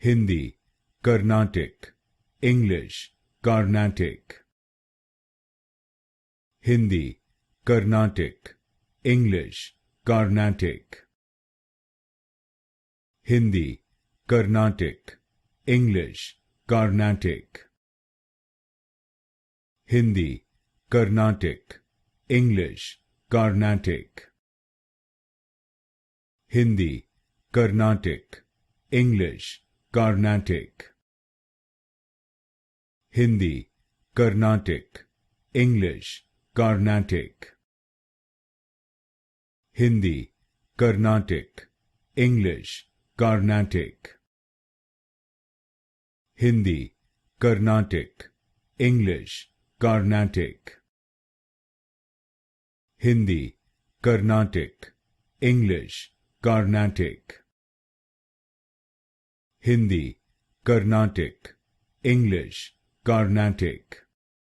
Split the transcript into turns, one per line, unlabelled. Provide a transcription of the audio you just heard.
Hindi, Carnatic, English, Carnatic. Hindi, Carnatic, English, Carnatic. Hindi, Carnatic, English, Carnatic. Hindi, Carnatic, English, Carnatic. Hindi, Carnatic, English, Carnatic. Hindi, Carnatic, English, Carnatic. Hindi, Carnatic, English, Carnatic. Hindi, Carnatic, English, Carnatic. Hindi, Carnatic, English, Carnatic. Hindi, Carnatic, English, Carnatic.